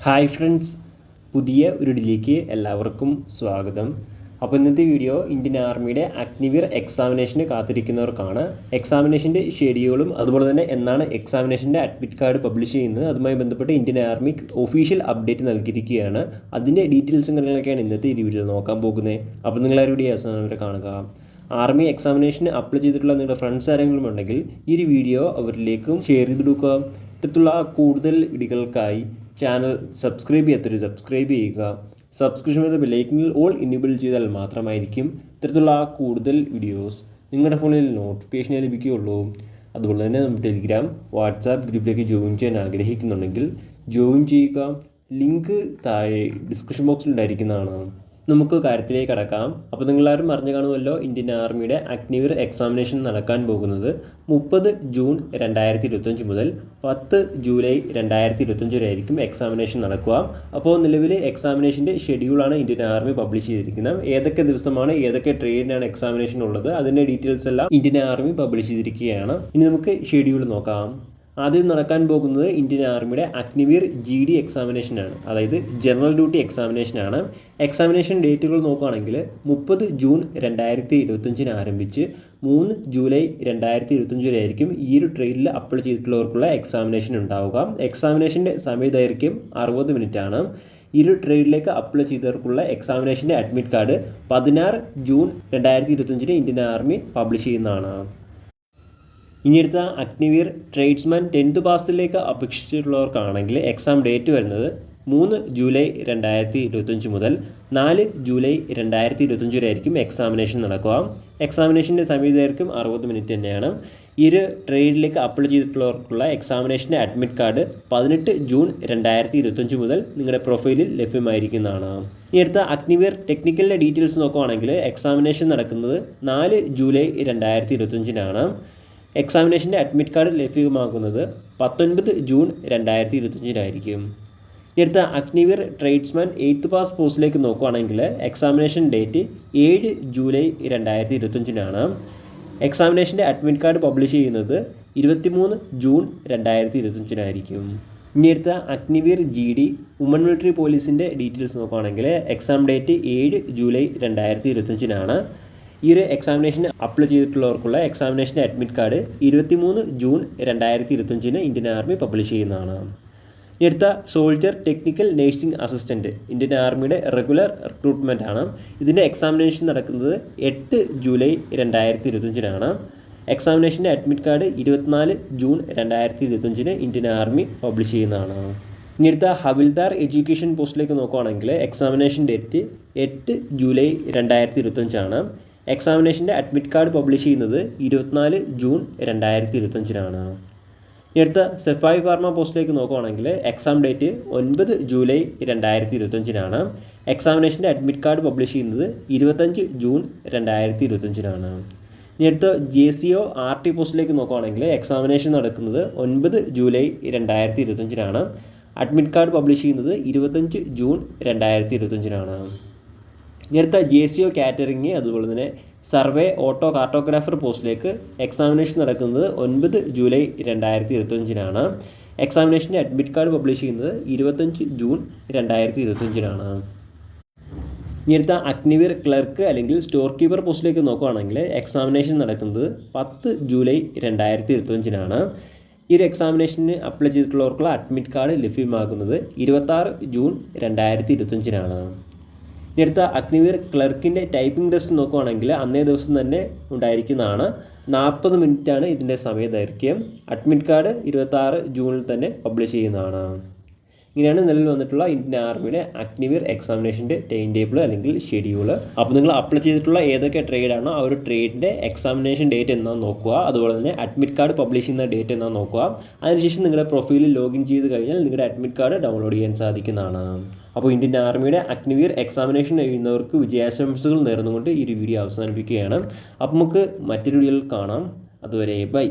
Hi friends, പുതിയ ഒരു വീഡിയോയിലേക്ക് എല്ലാവർക്കും സ്വാഗതം. അപ്പോൾ ഇന്നത്തെ വീഡിയോ ഇന്ത്യൻ ആർമിയുടെ അഗ്നിവീർ എക്സാമിനേഷന് കാത്തിരിക്കുന്നവർക്കാണ്. എക്സാമിനേഷൻ്റെ ഷെഡ്യൂളും അതുപോലെ തന്നെ എന്നാണ് എക്സാമിനേഷൻ്റെ അഡ്മിറ്റ് കാർഡ് പബ്ലിഷ് ചെയ്യുന്നത്, അതുമായി ബന്ധപ്പെട്ട് ഇന്ത്യൻ ആർമി ഒഫീഷ്യൽ അപ്ഡേറ്റ് നൽകിയിരിക്കുകയാണ്. അതിൻ്റെ ഡീറ്റെയിൽസും കാര്യങ്ങളൊക്കെയാണ് ഇന്നത്തെ ഈ വീഡിയോയിൽ നോക്കാൻ പോകുന്നത്. അപ്പോൾ നിങ്ങളൊരു വീഡിയോ അവസാനം വരെ കാണുക. ആർമി എക്സാമിനേഷന് അപ്ലൈ ചെയ്തിട്ടുള്ള നിങ്ങളുടെ ഫ്രണ്ട്സ് ആരെങ്കിലും ഉണ്ടെങ്കിൽ ഈ ഒരു വീഡിയോ അവരിലേക്കും ഷെയർ ചെയ്ത് കൊടുക്കുക. ഇത്തരത്തിലുള്ള കൂടുതൽ വീഡിയോകൾക്കായി ചാനൽ സബ്സ്ക്രൈബ് ചെയ്യുക. സബ്സ്ക്രിപ്ഷൻ ചെയ്ത ബെല്ലൈക്കനിൽ ഓൾ ഇനേബിൾ ചെയ്താൽ മാത്രമായിരിക്കും ഇത്തരത്തിലുള്ള കൂടുതൽ വീഡിയോസ് നിങ്ങളുടെ ഫോണിൽ നോട്ടിഫിക്കേഷൻ ലഭിക്കുകയുള്ളൂ. അതുപോലെ തന്നെ നമ്മുടെ ടെലിഗ്രാം, വാട്സാപ്പ് ഗ്രൂപ്പിലേക്ക് ജോയിൻ ചെയ്യാൻ ആഗ്രഹിക്കുന്നുണ്ടെങ്കിൽ ജോയിൻ ചെയ്യുക. ലിങ്ക് താഴെ ഡിസ്ക്രിപ്ഷൻ ബോക്സിൽ ഉണ്ടായിരിക്കുന്നതാണ്. നമുക്ക് കാര്യത്തിലേക്ക് കടക്കാം. അപ്പോൾ നിങ്ങളാരും അറിഞ്ഞു കാണുമല്ലോ, ഇന്ത്യൻ ആർമിയുടെ അഗ്നിവീർ എക്സാമിനേഷൻ നടക്കാൻ പോകുന്നത് 30 ജൂൺ 2025 മുതൽ 10 ജൂലൈ 2025 വരെ ആയിരിക്കും എക്സാമിനേഷൻ നടക്കുക. അപ്പോൾ നിലവിൽ എക്സാമിനേഷൻ്റെ ഷെഡ്യൂളാണ് ഇന്ത്യൻ ആർമി പബ്ലിഷ് ചെയ്തിരിക്കുന്നത്. ഏതൊക്കെ ദിവസമാണ്, ഏതൊക്കെ ട്രെയിനാണ് എക്സാമിനേഷൻ ഉള്ളത്, അതിൻ്റെ ഡീറ്റെയിൽസ് എല്ലാം ഇന്ത്യൻ ആർമി പബ്ലിഷ് ചെയ്തിരിക്കുകയാണ്. ഇനി നമുക്ക് ഷെഡ്യൂൾ നോക്കാം. ആദ്യം നടക്കാൻ പോകുന്നത് ഇന്ത്യൻ ആർമിയുടെ അഗ്നിവീർ GD എക്സാമിനേഷനാണ്, അതായത് ജനറൽ ഡ്യൂട്ടി എക്സാമിനേഷനാണ്. എക്സാമിനേഷൻ ഡേറ്റുകൾ നോക്കുകയാണെങ്കിൽ 30 ജൂൺ 2025 ആരംഭിച്ച് 3 ജൂലൈ 2025 വരെ ആയിരിക്കും ഈ ഒരു ട്രെയിനിൽ അപ്ലൈ ചെയ്തിട്ടുള്ളവർക്കുള്ള എക്സാമിനേഷൻ ഉണ്ടാവുക. എക്സാമിനേഷൻ്റെ സമയദൈർഘ്യം 60 മിനിറ്റാണ്. ഈ ഒരു ട്രെയിനിലേക്ക് അപ്ലൈ ചെയ്തവർക്കുള്ള എക്സാമിനേഷൻ്റെ admit card 16 June 2025 Indian army publish ചെയ്യുന്നതാണ്. ഇനി അടുത്ത അഗ്നിവീർ ട്രേഡ്സ്മാൻ 10th പാസിലേക്ക് അപേക്ഷിച്ചിട്ടുള്ളവർക്കാണെങ്കിൽ എക്സാം ഡേറ്റ് വരുന്നത് 3 ജൂലൈ 2025 മുതൽ 4 ജൂലൈ 2025 വരെ ആയിരിക്കും എക്സാമിനേഷൻ നടക്കുക. എക്സാമിനേഷൻ്റെ സമയദൈർഘ്യം 60 മിനിറ്റ് തന്നെയാണ്. ഈ ഒരു ട്രേഡിലേക്ക് അപ്ലൈ ചെയ്തിട്ടുള്ളവർക്കുള്ള എക്സാമിനേഷൻ്റെ അഡ്മിറ്റ് കാർഡ് 18 ജൂൺ 2025 മുതൽ നിങ്ങളുടെ പ്രൊഫൈലിൽ ലഭ്യമായിരിക്കുന്നതാണ്. ഈ അടുത്ത അഗ്നിവീർ ടെക്നിക്കലിൻ്റെ ഡീറ്റെയിൽസ് നോക്കുകയാണെങ്കിൽ എക്സാമിനേഷൻ നടക്കുന്നത് 4 ജൂലൈ 2025 എക്സാമിനേഷൻ്റെ അഡ്മിറ്റ് കാർഡ് ലഭ്യമാക്കുന്നത് 19 ജൂൺ 2025 അടുത്ത അഗ്നിവീർ ട്രേഡ്സ്മാൻ 8th പാസ് പോസ്റ്റിലേക്ക് നോക്കുകയാണെങ്കിൽ എക്സാമിനേഷൻ ഡേറ്റ് 7 ജൂലൈ 2025 എക്സാമിനേഷൻ്റെ അഡ്മിറ്റ് കാർഡ് പബ്ലിഷ് ചെയ്യുന്നത് 23 ജൂൺ 2025 ഇനി അടുത്ത അഗ്നിവീർ GD വുമൺ മിലിറ്ററി പോലീസിൻ്റെ ഡീറ്റെയിൽസ് നോക്കുകയാണെങ്കിൽ എക്സാം ഡേറ്റ് 7 ജൂലൈ 2025 ഈ ഒരു എക്സാമിനേഷന് അപ്ലൈ ചെയ്തിട്ടുള്ളവർക്കുള്ള എക്സാമിനേഷൻ്റെ admit card 23 June 2025 Indian army publish ചെയ്യുന്നതാണ്. ഇനി അടുത്ത soldier technical nursing assistant Indian ആർമിയുടെ റെഗുലർ റിക്രൂട്ട്മെൻ്റ് ആണ്. ഇതിൻ്റെ എക്സാമിനേഷൻ നടക്കുന്നത് 8 ജൂലൈ 2025 എക്സാമിനേഷൻ്റെ admit card 24 June 2025 Indian army publish ചെയ്യുന്നതാണ്. ഇനി അടുത്ത ഹവിൽദാർ എഡ്യൂക്കേഷൻ പോസ്റ്റിലേക്ക് നോക്കുകയാണെങ്കിൽ എക്സാമിനേഷൻ ഡേറ്റ് 8 ജൂലൈ 2025 എക്സാമിനേഷൻ്റെ അഡ്മിറ്റ് കാർഡ് പബ്ലിഷ് ചെയ്യുന്നത് 24 ജൂൺ 2025 ഇനി അടുത്ത സെഫായി ഫാർമ പോസ്റ്റിലേക്ക് നോക്കുകയാണെങ്കിൽ എക്സാം ഡേറ്റ് 9 ജൂലൈ 2025 എക്സാമിനേഷൻ്റെ അഡ്മിറ്റ് കാർഡ് പബ്ലിഷ് ചെയ്യുന്നത് 25 ജൂൺ 2025 ഇനി അടുത്ത JCO RT പോസ്റ്റിലേക്ക് നോക്കുകയാണെങ്കിൽ എക്സാമിനേഷൻ നടക്കുന്നത് 9 ജൂലൈ 2025 അഡ്മിറ്റ് കാർഡ് പബ്ലിഷ് ചെയ്യുന്നത് 25 ജൂൺ 2025 ഇനി അടുത്ത JCO കാറ്ററിംഗ് അതുപോലെ തന്നെ സർവേ ഓട്ടോ കാർട്ടോഗ്രാഫർ പോസ്റ്റിലേക്ക് എക്സാമിനേഷൻ നടക്കുന്നത് 9 ജൂലൈ 2025 എക്സാമിനേഷൻ്റെ അഡ്മിറ്റ് കാർഡ് പബ്ലിഷ് ചെയ്യുന്നത് 25 ജൂൺ 2025 ഇനി അടുത്ത അഗ്നിവീർ ക്ലർക്ക് അല്ലെങ്കിൽ സ്റ്റോർ കീപ്പർ പോസ്റ്റിലേക്ക് നോക്കുകയാണെങ്കിൽ എക്സാമിനേഷൻ നടക്കുന്നത് 10 ജൂലൈ 2025 ഈ ഒരു എക്സാമിനേഷന് അപ്ലൈ ചെയ്തിട്ടുള്ളവർക്കുള്ള അഡ്മിറ്റ് കാർഡ് ലഭ്യമാക്കുന്നത് 26 ജൂൺ 2025 ഇനി അടുത്ത അഗ്നിവീർ ക്ലർക്കിൻ്റെ ടൈപ്പിംഗ് ടെസ്റ്റ് നോക്കുകയാണെങ്കിൽ അന്നേ ദിവസം തന്നെ ഉണ്ടായിരിക്കുന്നതാണ്. 40 മിനിറ്റാണ് ഇതിൻ്റെ സമയദൈർഘ്യം. അഡ്മിറ്റ് കാർഡ് 26 ജൂണിൽ തന്നെ പബ്ലിഷ് ചെയ്യുന്നതാണ്. ഇങ്ങനെയാണ് നിലവിൽ വന്നിട്ടുള്ള ഇന്ത്യൻ ആർമിയുടെ അഗ്നിവീർ എക്സാമിനേഷൻ്റെ ടൈം ടേബിൾ അല്ലെങ്കിൽ ഷെഡ്യൂള്. അപ്പോൾ നിങ്ങൾ അപ്ലൈ ചെയ്തിട്ടുള്ള ഏതൊക്കെ ട്രേഡാണോ ആ ഒരു ട്രേഡിൻ്റെ എക്സാമിനേഷൻ ഡേറ്റ് എന്നാന്ന് നോക്കുക. അതുപോലെ തന്നെ അഡ്മിറ്റ് കാർഡ് പബ്ലിഷ് ചെയ്യുന്ന ഡേറ്റ് എന്നാന്ന് നോക്കുക. അതിനുശേഷം നിങ്ങളുടെ പ്രൊഫൈലിൽ ലോഗിൻ ചെയ്ത് കഴിഞ്ഞാൽ നിങ്ങളുടെ അഡ്മിറ്റ് കാർഡ് ഡൗൺലോഡ് ചെയ്യാൻ സാധിക്കുന്നതാണ്. അപ്പോൾ ഇന്ത്യൻ ആർമിയുടെ അഗ്നിവീർ എക്സാമിനേഷൻ എഴുതുന്നവർക്ക് വിജയാശംസകൾ നേർന്നുകൊണ്ട് ഈ ഒരു വീഡിയോ അവസാനിപ്പിക്കുകയാണ്. അപ്പോൾ നമുക്ക് മറ്റൊരു വീഡിയോയിൽ കാണാം. അതുവരെ ബൈ.